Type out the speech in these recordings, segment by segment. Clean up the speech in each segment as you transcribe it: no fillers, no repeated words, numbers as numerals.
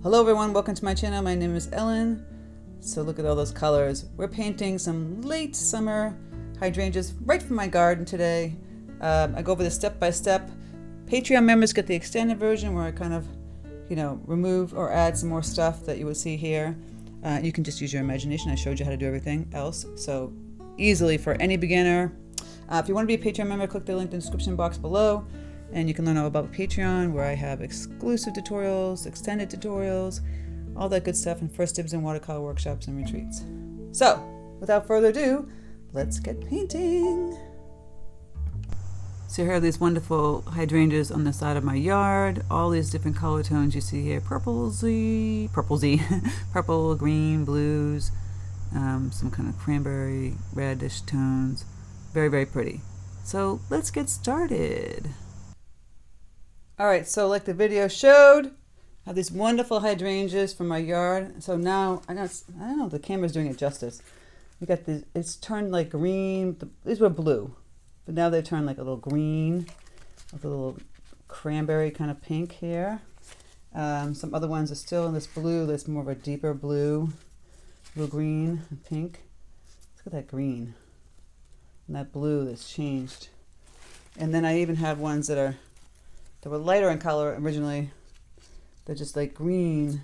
Hello everyone, welcome to my channel. My name is Ellen. So look at all those colors. We're painting some late summer hydrangeas right from my garden today. I go over this step by step. Patreon members get the extended version where I kind of, remove or add some more stuff that you would see here. You can just use your imagination. I showed you how to do everything else. So easily for any beginner. If you want to be a Patreon member, click the link in the description box below. And you can learn all about Patreon, where I have exclusive tutorials, extended tutorials, all that good stuff, and first dibs and watercolor workshops and retreats. So, without further ado, let's get painting. So here are these wonderful hydrangeas on the side of my yard. All these different color tones you see here: purple, green, blues, some kind of cranberry, reddish tones. Very, very pretty. So let's get started. Alright, so like the video showed, I have these wonderful hydrangeas from my yard. So now, I don't know if the camera's doing it justice. We got this, it's turned like green. These were blue, but now they turn like a little green with a little cranberry kind of pink here. Some other ones are still in this blue that's more of a deeper blue, green and pink. Look at that green and that blue that's changed. And then I even have ones that were lighter in color originally. They're just like green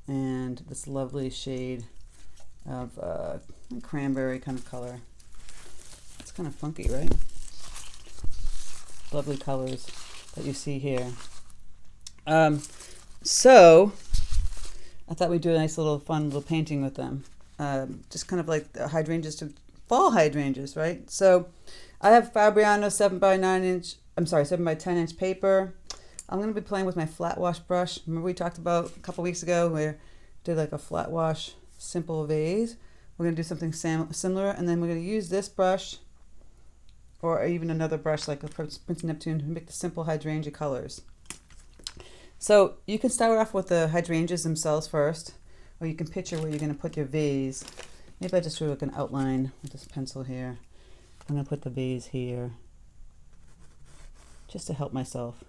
and this lovely shade of cranberry kind of color. It's kind of funky, right? Lovely colors that you see here. So I thought we'd do a nice little fun little painting with them. Just kind of like the hydrangeas to fall hydrangeas, right? So I have Fabriano 7 by 10 inch paper. I'm going to be playing with my flat wash brush. Remember we talked about a couple weeks ago where I did like a flat wash simple vase. We're going to do something similar, and then we're going to use this brush or even another brush like a Princeton Neptune to make the simple hydrangea colors. So you can start off with the hydrangeas themselves first, or you can picture where you're going to put your vase. Maybe I just drew like an outline with this pencil here. I'm going to put the vase here, just to help myself.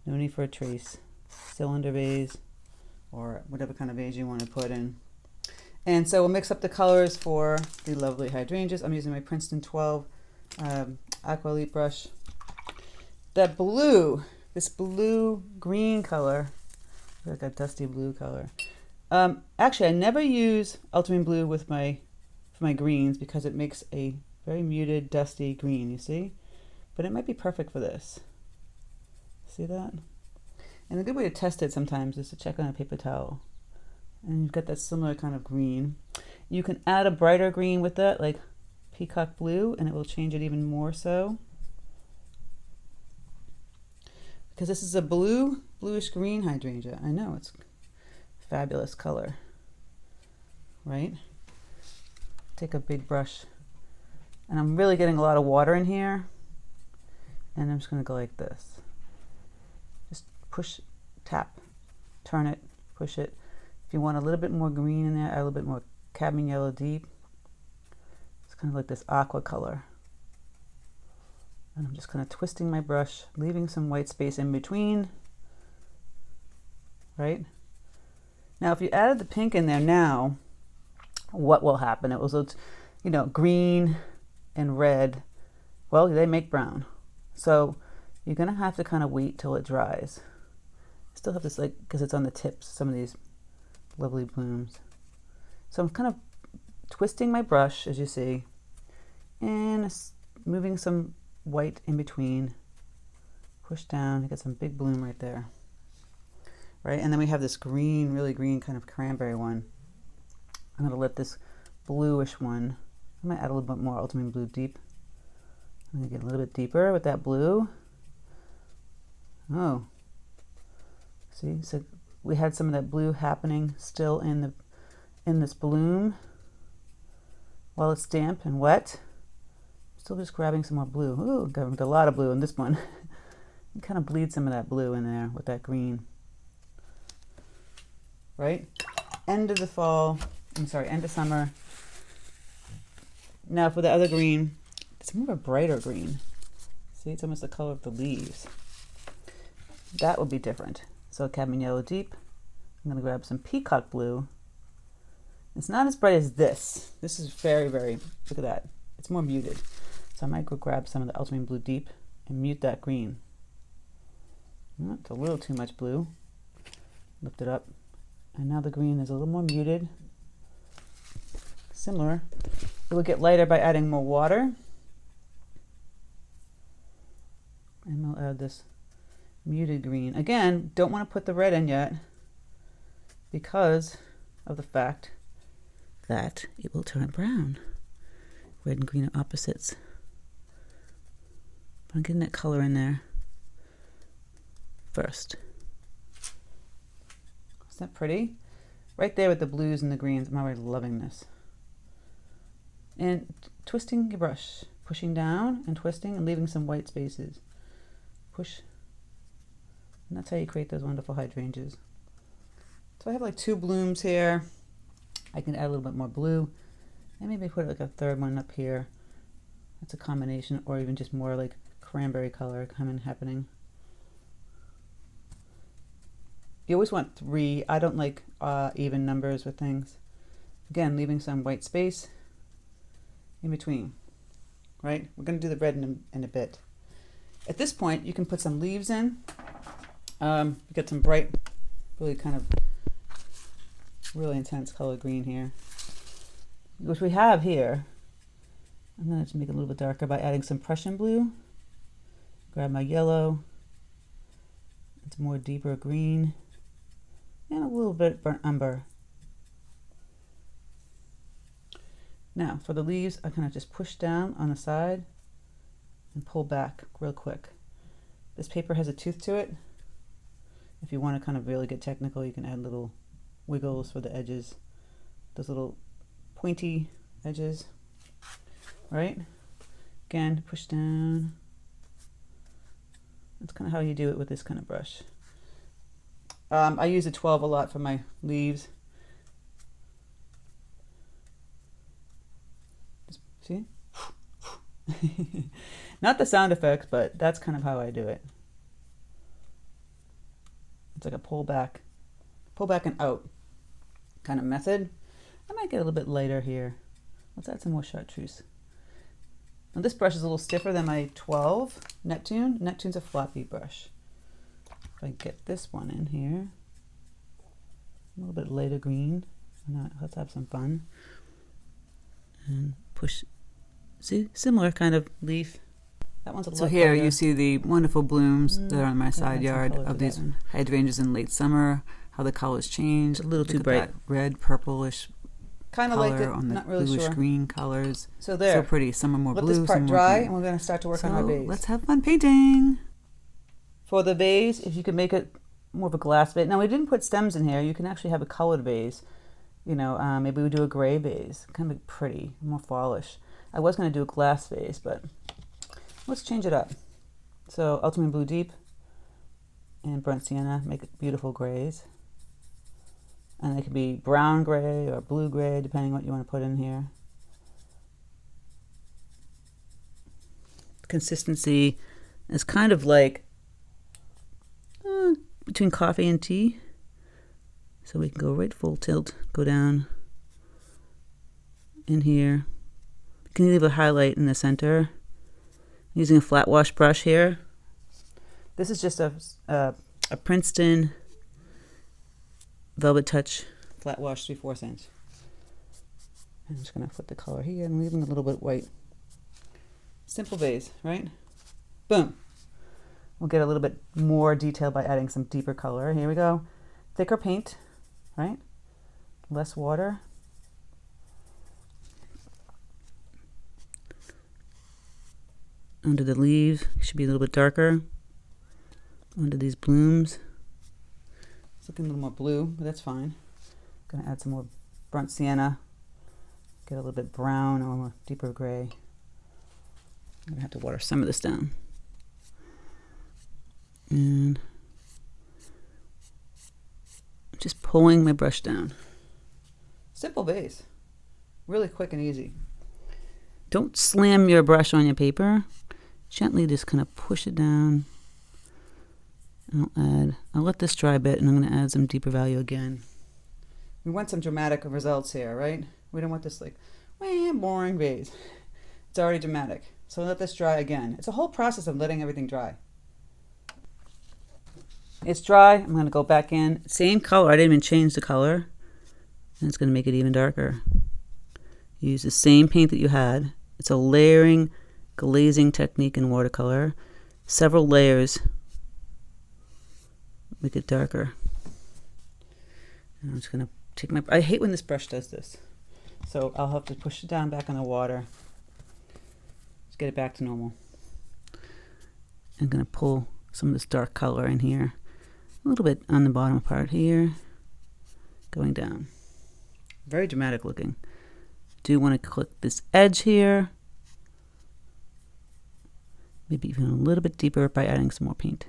No need for a trace. Cylinder vase, or whatever kind of vase you want to put in. And so we'll mix up the colors for the lovely hydrangeas. I'm using my Princeton 12 aqua elite brush. That blue, this blue-green color, like a dusty blue color. Actually, I never use ultramarine blue for my greens because it makes a very muted, dusty green, you see? But it might be perfect for this. See that? And a good way to test it sometimes is to check on a paper towel. And you've got that similar kind of green. You can add a brighter green with that, like peacock blue, and it will change it even more so. Because this is a bluish green hydrangea. I know, it's a fabulous color, right? Take a big brush. And I'm really getting a lot of water in here. And I'm just going to go like this. Just push, tap, turn it, push it. If you want a little bit more green in there, add a little bit more cadmium yellow deep. It's kind of like this aqua color. And I'm just kind of twisting my brush, leaving some white space in between. Right? Now, if you added the pink in there now, what will happen? It was, green and red. Well, they make brown. So you're going to have to kind of wait till it dries. Still have this, because it's on the tips, some of these lovely blooms. So I'm kind of twisting my brush, as you see, and moving some white in between. Push down, you get some big bloom right there. Right, and then we have this green, really green kind of cranberry one. I'm going to let this bluish one, I might add a little bit more ultramarine blue deep. I'm going to get a little bit deeper with that blue. Oh, see, so we had some of that blue happening still in this bloom while it's damp and wet. Still just grabbing some more blue. Ooh, got a lot of blue in this one. You kind of bleed some of that blue in there with that green. Right? End of summer. Now for the other green, it's more of a brighter green. See, it's almost the color of the leaves. That would be different. So cadmium yellow deep. I'm going to grab some peacock blue. It's not as bright as this. This is very, very, look at that. It's more muted. So I might go grab some of the ultramarine blue deep and mute that green. It's a little too much blue. Lift it up. And now the green is a little more muted. Similar. It will get lighter by adding more water. And we'll add this muted green. Again, don't want to put the red in yet because of the fact that it will turn brown. Red and green are opposites. But I'm getting that color in there first. Isn't that pretty? Right there with the blues and the greens. I'm already loving this. And twisting your brush. Pushing down and twisting and leaving some white spaces. Push. And that's how you create those wonderful hydrangeas. So I have like 2 blooms here. I can add a little bit more blue. And maybe put like a third one up here. That's a combination, or even just more like cranberry color happening. You always want 3. I don't like even numbers with things. Again, leaving some white space in between. Right? We're going to do the red in a bit. At this point, you can put some leaves in. Get some bright, really kind of really intense color green here, which we have here. I'm going to make it a little bit darker by adding some Prussian blue. Grab my yellow. It's more deeper green. And a little bit burnt umber. Now, for the leaves, I kind of just push down on the side and pull back real quick. This paper has a tooth to it. If you want to kind of really get technical, you can add little wiggles for the edges. Those little pointy edges, right? Again, push down. That's kind of how you do it with this kind of brush. I use a 12 a lot for my leaves. See? Not the sound effects, but that's kind of how I do it. It's like a pull back and out kind of method. I might get a little bit lighter here. Let's add some more chartreuse. Now this brush is a little stiffer than my 12 Neptune. Neptune's a floppy brush. If I get this one in here, a little bit lighter green. Let's have some fun. And push. See, similar kind of leaf. That one's a little. So here you see the wonderful blooms that are on my side yard of these hydrangeas in late summer. How the colors change. A little too bright. Red, purplish. Kind of like it. On the not really bluish green colors. So there. So pretty. Some are more blue. Let this part dry, and we're going to start to work on our vase. Let's have fun painting. For the vase, if you could make it more of a glass vase. Now we didn't put stems in here. You can actually have a colored vase. You know, maybe we do a gray vase. Kind of pretty, more fallish. I was going to do a glass vase, but let's change it up. So ultramarine blue deep and burnt sienna make it beautiful grays. And they could be brown gray or blue gray, depending what you want to put in here. Consistency is kind of like between coffee and tea. So we can go right full tilt, go down in here. You can leave a highlight in the center. I'm using a flat wash brush here. This is just a Princeton Velvet Touch flat wash 3/4 inch. I'm just going to put the color here and leaving a little bit white. Simple vase, right? Boom. We'll get a little bit more detail by adding some deeper color. Here we go. Thicker paint, right? Less water. Under the leaves, it should be a little bit darker. Under these blooms. It's looking a little more blue, but that's fine. Gonna add some more burnt sienna. Get a little bit brown or more deeper gray. I'm gonna have to water some of this down. And just pulling my brush down. Simple vase. Really quick and easy. Don't slam your brush on your paper. Gently just kind of push it down. I'll let this dry a bit, and I'm going to add some deeper value again. We want some dramatic results here, right? We don't want this like, boring vase. It's already dramatic. So let this dry again. It's a whole process of letting everything dry. It's dry. I'm going to go back in. Same color. I didn't even change the color. And it's going to make it even darker. Use the same paint that you had. It's a layering, glazing technique in watercolor. Several layers make it darker. And I'm just going to take my... I hate when this brush does this. So I'll have to push it down back in the water. Just get it back to normal. I'm going to pull some of this dark color in here. A little bit on the bottom part here. Going down. Very dramatic looking. Do want to click this edge here. Maybe even a little bit deeper by adding some more paint.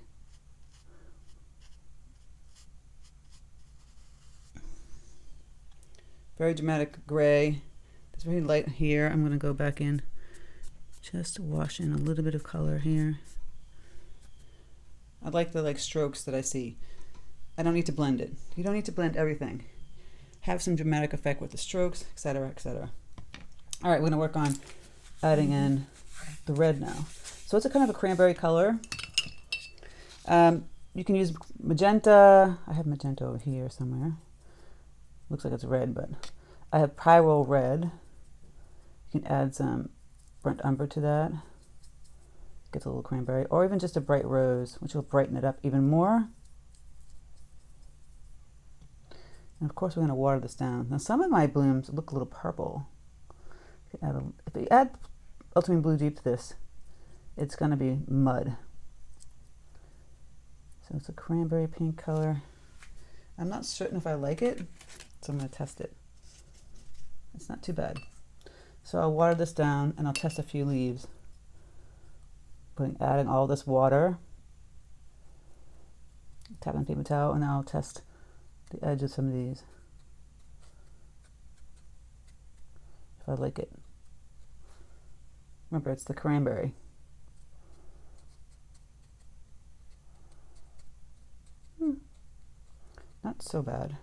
Very dramatic gray. It's very light here. I'm going to go back in. Just wash in a little bit of color here. I like the strokes that I see. I don't need to blend it. You don't need to blend everything. Have some dramatic effect with the strokes, etc., etc. All right, we're going to work on adding in the red now. So it's a kind of a cranberry color. You can use magenta. I have magenta over here somewhere. Looks like it's red, but I have pyrol red. You can add some burnt umber to that. Gets a little cranberry, or even just a bright rose, which will brighten it up even more. And of course, we're going to water this down. Now, some of my blooms look a little purple. If you add ultramarine blue deep to this, it's going to be mud. So it's a cranberry pink color. I'm not certain if I like it, so I'm going to test it. It's not too bad. So I'll water this down, and I'll test a few leaves. Adding all this water. Tap on paper towel, and I'll test the edge of some of these. If I like it. Remember, it's the cranberry. Not so bad.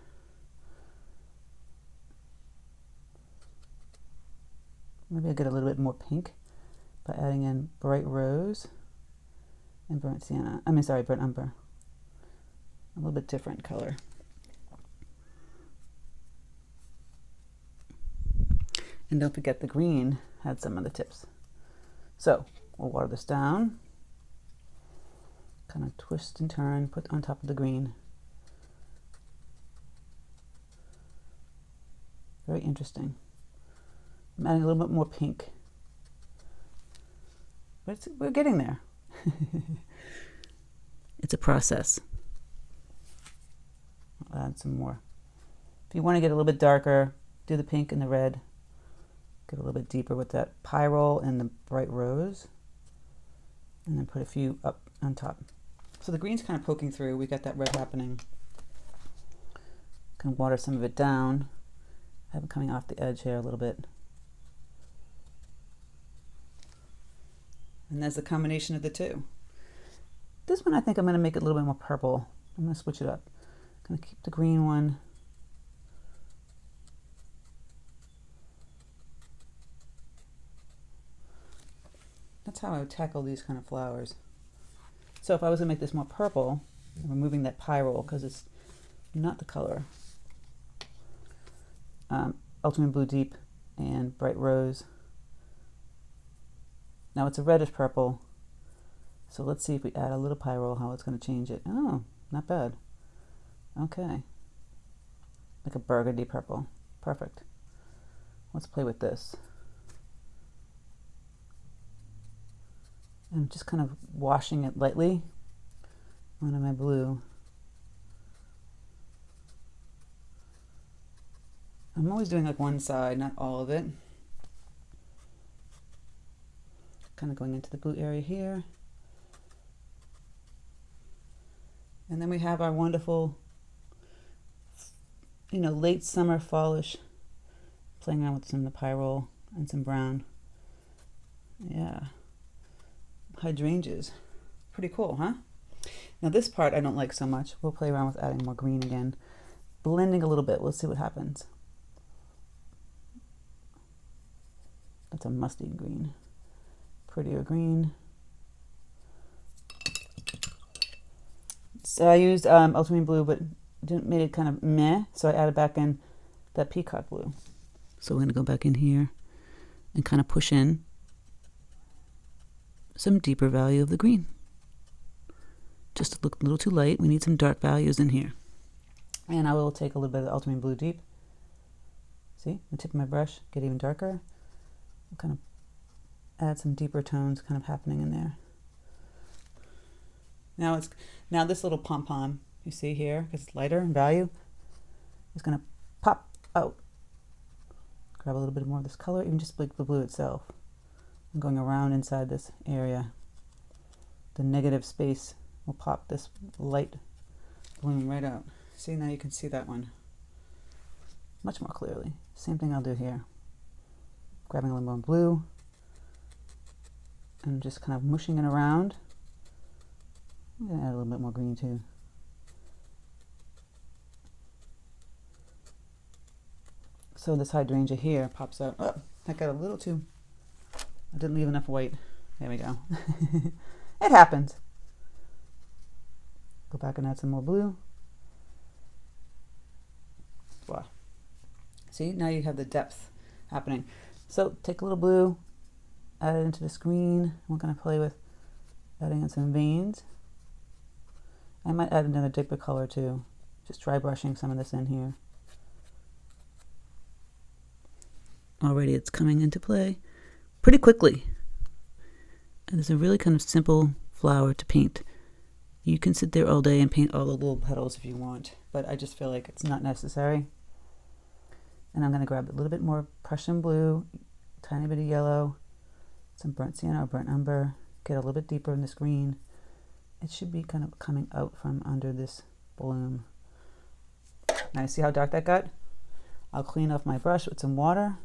Maybe I'll get a little bit more pink by adding in bright rose and burnt sienna. Burnt umber. A little bit different color. And don't forget the green had some of the tips. So we'll water this down. Kind of twist and turn, put on top of the green. Very interesting. I'm adding a little bit more pink. But we're getting there. It's a process. I'll add some more. If you want to get a little bit darker, do the pink and the red. Get a little bit deeper with that pyrol and the bright rose. And then put a few up on top. So the green's kind of poking through. We got that red happening. Can water some of it down. I have it coming off the edge here a little bit. And that's the combination of the two. This one I think I'm going to make it a little bit more purple. I'm going to switch it up. I'm going to keep the green one. That's how I would tackle these kind of flowers. So if I was to make this more purple, I'm removing that pyrol because it's not the color. Ultramarine blue deep and bright rose. Now it's a reddish purple, so let's see if we add a little pyrol, how it's going to change it. Oh, not bad. Okay. Like a burgundy purple. Perfect. Let's play with this. I'm just kind of washing it lightly onto my blue. I'm always doing like one side, not all of it. Kind of going into the blue area here. And then we have our wonderful, late summer fallish, playing around with some of the pyrol and some brown. Yeah. Hydrangeas. Pretty cool, huh? Now this part I don't like so much. We'll play around with adding more green again. Blending a little bit. We'll see what happens. That's a musty green. Prettier green. So I used ultramarine blue, but made it kind of meh, so I added back in that peacock blue. So we're going to go back in here and kind of push in some deeper value of the green. Just to look a little too light, we need some dark values in here. And I will take a little bit of the ultramarine blue deep. See, the tip of my brush, get even darker. I'll kind of add some deeper tones kind of happening in there. Now this little pom-pom you see here, because it's lighter in value, is going to pop out. Grab a little bit more of this color, even just like the blue itself. I'm going around inside this area. The negative space will pop this light bloom right out. See, now you can see that one much more clearly. Same thing I'll do here. Grabbing a little more blue and just kind of mushing it around. I'm going to add a little bit more green too. So this hydrangea here pops out. Oh, I got a little too, I didn't leave enough white. There we go. It happens. Go back and add some more blue. Wow. See, now you have the depth happening. So take a little blue, add it into this green. We're going to play with adding in some veins. I might add another deeper color too. Just dry brushing some of this in here. Already it's coming into play pretty quickly. And it's a really kind of simple flower to paint. You can sit there all day and paint all the little petals if you want, but I just feel like it's not necessary. And I'm going to grab a little bit more Prussian blue, tiny bit of yellow, some burnt sienna or burnt umber, get a little bit deeper in this green. It should be kind of coming out from under this bloom. Now see how dark that got? I'll clean off my brush with some water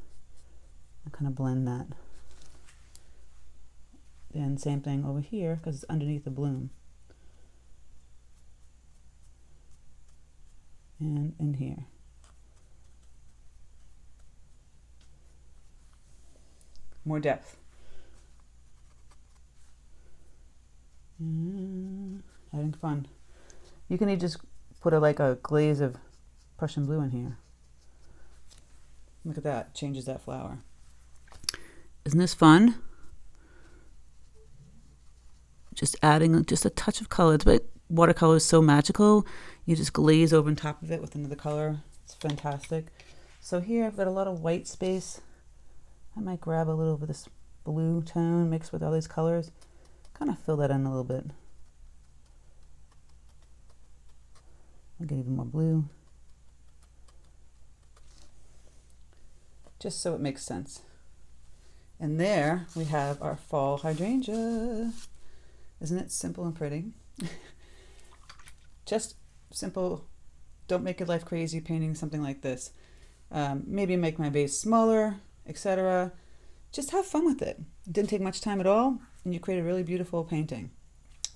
and kind of blend that. And same thing over here because it's underneath the bloom. And in here. More depth. Having fun. You can just put like a glaze of Prussian blue in here. Look at that, changes that flower. Isn't this fun? Just adding just a touch of color. But watercolor is so magical. You just glaze over on top of it with another color. It's fantastic. So here I've got a lot of white space. I might grab a little of this blue tone mixed with all these colors. Kind of fill that in a little bit. I'll get even more blue. Just so it makes sense. And there we have our fall hydrangea. Isn't it simple and pretty? Just simple. Don't make your life crazy painting something like this. Maybe make my vase smaller, etc. Just have fun with it. It didn't take much time at all, and you create a really beautiful painting.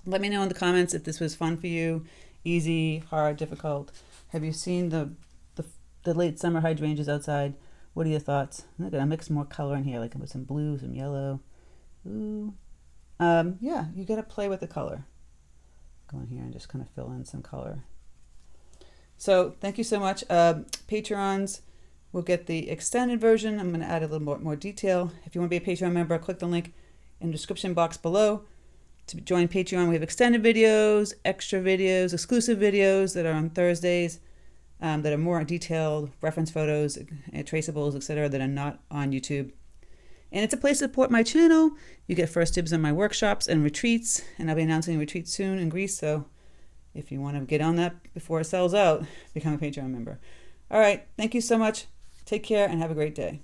Let me know in the comments if this was fun for you, easy, hard, difficult. Have you seen the late summer hydrangeas outside? What are your thoughts? Look, I mixed more color in here, like with some blue, some yellow. Ooh. Yeah, you gotta play with the color. Go in here and just kind of fill in some color. So thank you so much. Patrons will get the extended version. I'm gonna add a little more detail. If you want to be a Patreon member, click the link in the description box below. To join Patreon, we have extended videos, extra videos, exclusive videos that are on Thursdays that are more detailed, reference photos, traceables, etc. that are not on YouTube. And it's a place to support my channel. You get first dibs on my workshops and retreats, and I'll be announcing a retreat soon in Greece, so if you want to get on that before it sells out, become a Patreon member. All right, thank you so much. Take care and have a great day.